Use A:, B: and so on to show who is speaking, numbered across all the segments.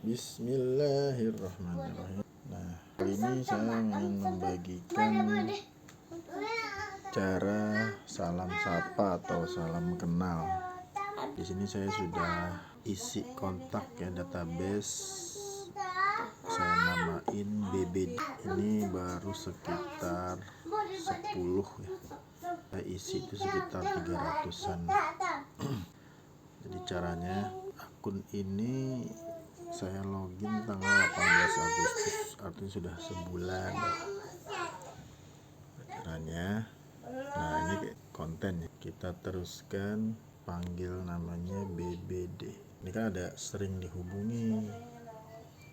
A: Bismillahirrahmanirrahim. Nah, kali ini saya ingin membagikan cara salam sapa atau salam kenal. Di sini saya sudah isi kontak ya, database. Saya namain BBD. Ini baru sekitar 10 ya. Saya isi itu sekitar 300-an. Jadi caranya, akun ini saya login tanggal 18 Agustus, artinya sudah sebulan. Caranya, nah ini konten, kita teruskan panggil namanya BBD. Ini kan ada sering dihubungi,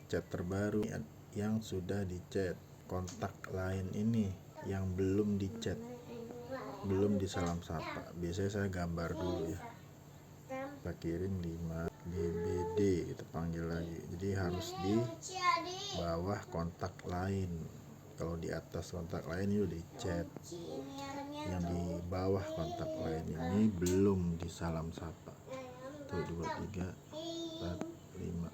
A: chat terbaru yang sudah dicat, kontak lain ini yang belum dicat, belum disalam sapa. Biasanya saya gambar dulu ya, kita kirim 5 BBD, kita panggil lagi. Jadi harus di bawah kontak lain. Kalau di atas kontak lain itu di chat, yang di bawah kontak lain ini belum disalam sapa. 1, 2, 3, 4, 5.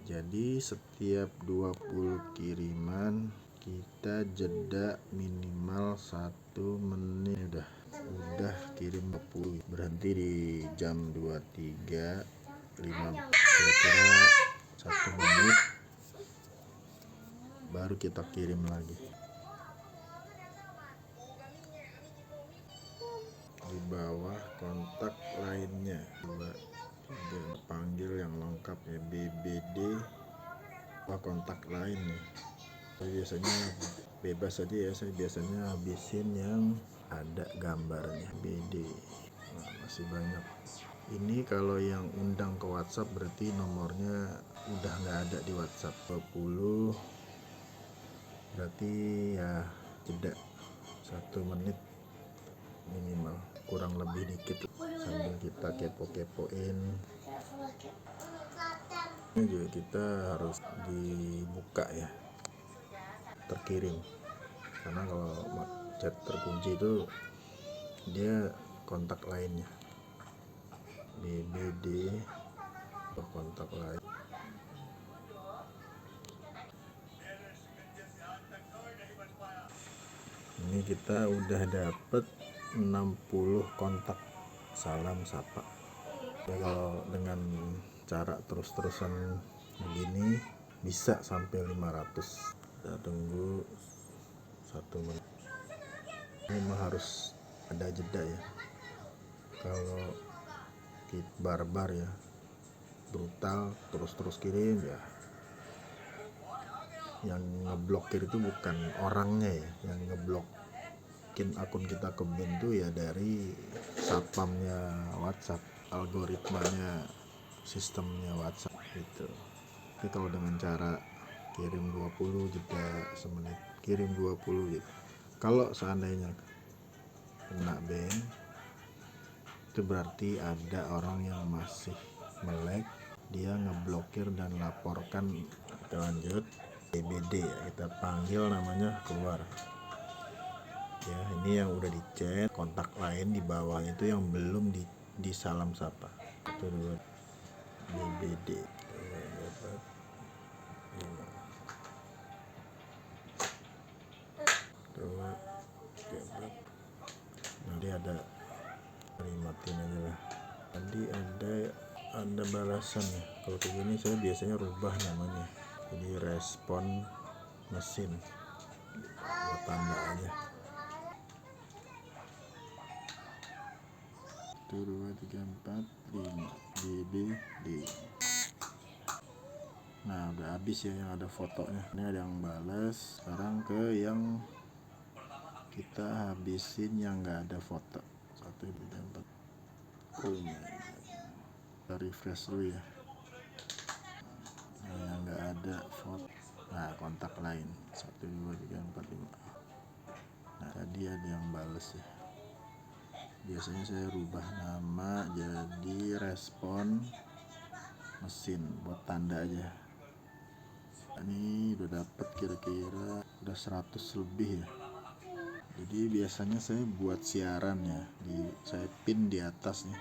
A: Jadi setiap 20 kiriman kita jeda minimal 1 menit. Udah kirim 20, berhenti di jam 23.5, kira-kira 1 menit baru kita kirim lagi. Di bawah kontak lainnya, 2, 3, panggil yang lengkap ya, BBD kontak lain nih. Saya biasanya bebas aja ya, saya biasanya habisin yang ada gambarnya BD. Nah, masih banyak. Ini kalau yang undang ke WhatsApp berarti nomornya udah nggak ada di WhatsApp. 20 berarti ya jeda 1 menit minimal, kurang lebih dikit, sambil kita kepo-kepoin. Ini juga kita harus dibuka ya, terkirim, karena kalau chat terkunci itu dia kontak lainnya. BBD kontak lain. Ini kita udah dapet 60 kontak salam sapa ya. Kalau dengan cara terus-terusan begini bisa sampai 500. Kita tunggu 1 menit. Ini mah harus ada jeda ya. Kalau kita barbar ya, brutal, terus kirim ya, yang ngeblokir itu bukan orangnya ya, yang ngeblokin akun kita ke ban tuh ya dari satpamnya WhatsApp, algoritmanya, sistemnya WhatsApp gitu. Tapi kalau dengan cara kirim 20 jeda semenit, kirim 20 gitu, kalau seandainya kena ban, itu berarti ada orang yang masih melek, dia ngeblokir dan laporkan. Kita lanjut, BBD ya, kita panggil namanya keluar ya. Ini yang udah dichat, kontak lain di bawahnya itu yang belum disalam sapa. 1, 2, BBD 2, 3, 4. Nanti ada, matiin aja lah. Tadi ada balasan ya. Kalau kayak gini saya biasanya rubah namanya, jadi respon mesin, buat tanda aja. 1, 2, 3, 4, 5 BBD. Nah udah habis ya yang ada fotonya. Ini ada yang balas. Sekarang ke yang kita habisin yang nggak ada foto. 1, 2, 3, 4. Oh my God. Kita refresh dulu ya. Nah, yang nggak ada foto, nah kontak lain 1, 2, 3, 4, 5. Nah tadi ada yang bales ya. Biasanya saya rubah nama jadi respon mesin, buat tanda aja. Ini udah dapet kira-kira udah 100 lebih ya. Jadi biasanya saya buat siaran ya, saya pin di atas nih.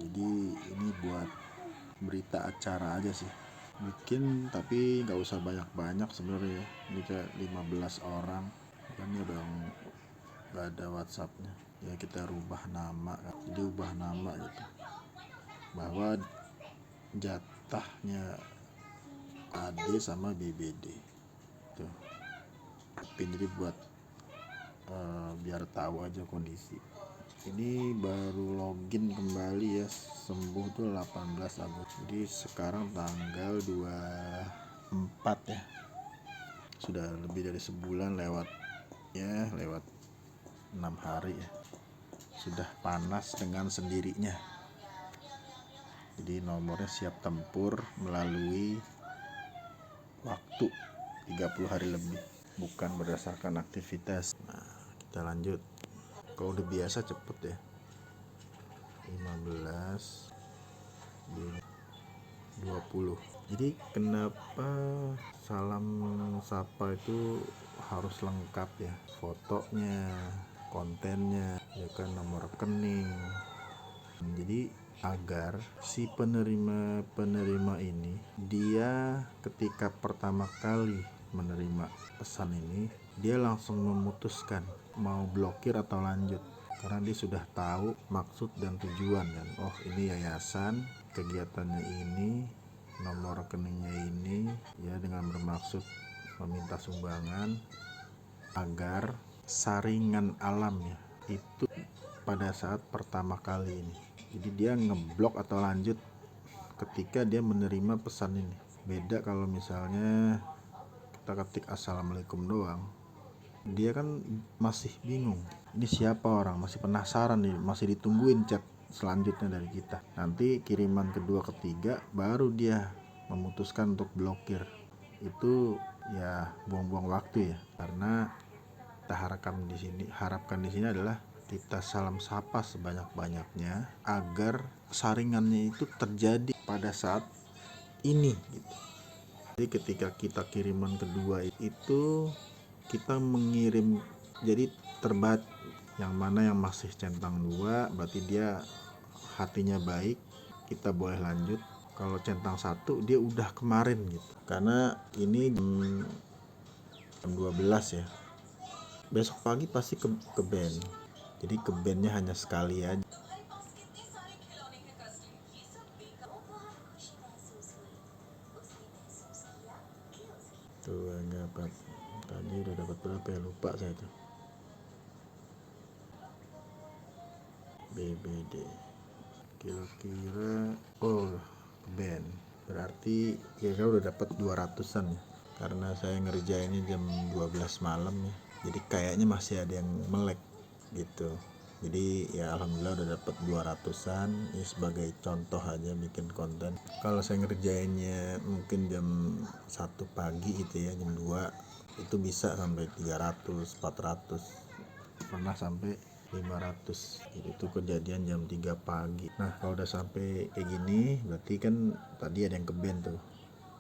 A: Jadi ini buat berita acara aja sih. bikin, tapi nggak usah banyak-banyak sebenarnya. Ini kayak 15 orang kan, ini udah nggak ada WhatsAppnya ya, kita rubah nama kan. Jadi ubah nama gitu, bahwa jatahnya AD sama BBD tuh. Jadi buat biar tahu aja kondisi. Ini baru login kembali ya, sembuh tuh 18 Agustus. Jadi sekarang tanggal 24 ya, sudah lebih dari sebulan lewat ya, lewat 6 hari ya. Sudah panas dengan sendirinya. Jadi nomornya siap tempur melalui waktu 30 hari lebih, bukan berdasarkan aktivitas. Nah, kita lanjut. Kalau udah biasa cepet ya, 15 20. Jadi kenapa salam sapa itu harus lengkap ya, fotonya, kontennya ya kan, nomor rekening. Jadi agar si penerima ini, dia ketika pertama kali menerima pesan ini, dia langsung memutuskan mau blokir atau lanjut, karena dia sudah tahu maksud dan tujuan kan. Oh, ini yayasan, kegiatannya ini, nomor rekeningnya ini ya, dengan bermaksud meminta sumbangan agar saringan alamnya itu pada saat pertama kali ini. Jadi dia ngeblok atau lanjut ketika dia menerima pesan ini. Beda kalau misalnya kita ketik assalamualaikum doang, dia kan masih bingung, ini siapa orang, masih penasaran nih, masih ditungguin chat selanjutnya dari kita. Nanti kiriman kedua ketiga baru dia memutuskan untuk blokir. Itu ya buang-buang waktu ya, karena kita harapkan di sini adalah kita salam sapa sebanyak-banyaknya agar saringannya itu terjadi pada saat ini gitu. Jadi ketika kita kiriman kedua itu, kita mengirim, jadi terbat yang mana yang masih centang 2, berarti dia hatinya baik, kita boleh lanjut. Kalau centang 1 dia udah kemarin gitu, karena ini jam 12 ya, besok pagi pasti ke band. Jadi ke bandnya hanya sekali aja. Tuh dapat, tadi udah dapat berapa ya, lupa saya tuh. BBD kira-kira, oh ke band berarti kira-kira udah dapat 200-an ya, karena saya ngerjainnya jam 12 malam ya, jadi kayaknya masih ada yang melek gitu. Jadi ya alhamdulillah udah dapat 200-an. Ini sebagai contoh aja bikin konten. Kalau saya ngerjainnya mungkin jam 1 pagi gitu ya, jam 2 itu bisa sampai 300, 400, pernah sampai 500. Itu kejadian jam 3 pagi. Nah, kalau udah sampai kayak gini berarti kan tadi ada yang ke band tuh,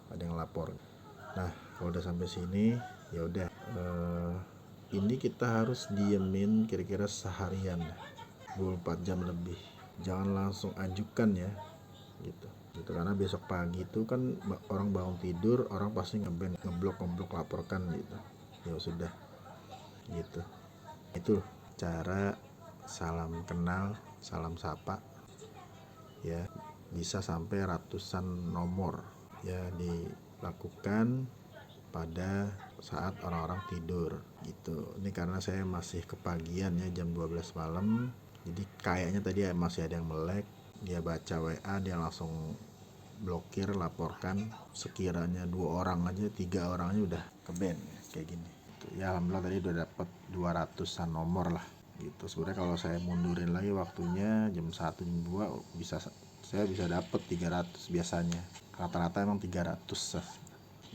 A: ada yang lapor. Nah, kalau udah sampai sini ya udah, ini kita harus diemin kira-kira seharian, 24 jam lebih. Jangan langsung ajukan ya gitu, karena besok pagi itu kan orang bangun tidur, orang pasti ngeblok laporkan gitu. Ya sudah gitu. Itu cara salam kenal, salam sapa ya, bisa sampai ratusan nomor ya, dilakukan pada saat orang-orang tidur gitu. Ini karena saya masih kepagian ya, jam 12 malam. Jadi kayaknya tadi masih ada yang melek, dia baca WA, dia langsung blokir, laporkan. Sekiranya 2 orang aja, 3 orang aja udah ke ban kayak gini. Ya alhamdulillah tadi udah dapat 200-an nomor lah gitu. Sebenarnya kalau saya mundurin lagi waktunya jam 1, jam 2 saya bisa dapat 300 biasanya. Rata-rata emang 300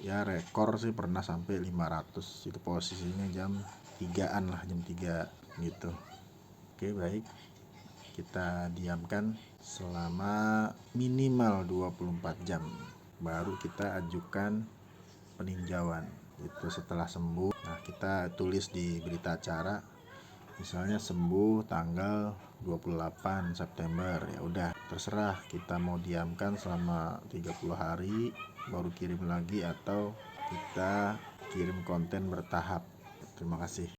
A: ya, rekor sih pernah sampai 500. Itu posisinya jam 3-an lah, jam 3 gitu. Oke, baik, kita diamkan selama minimal 24 jam baru kita ajukan peninjauan. Itu setelah sembuh. Nah, kita tulis di berita acara misalnya sembuh tanggal 28 September, ya udah terserah kita mau diamkan selama 30 hari baru kirim lagi, atau kita kirim konten bertahap. Terima kasih.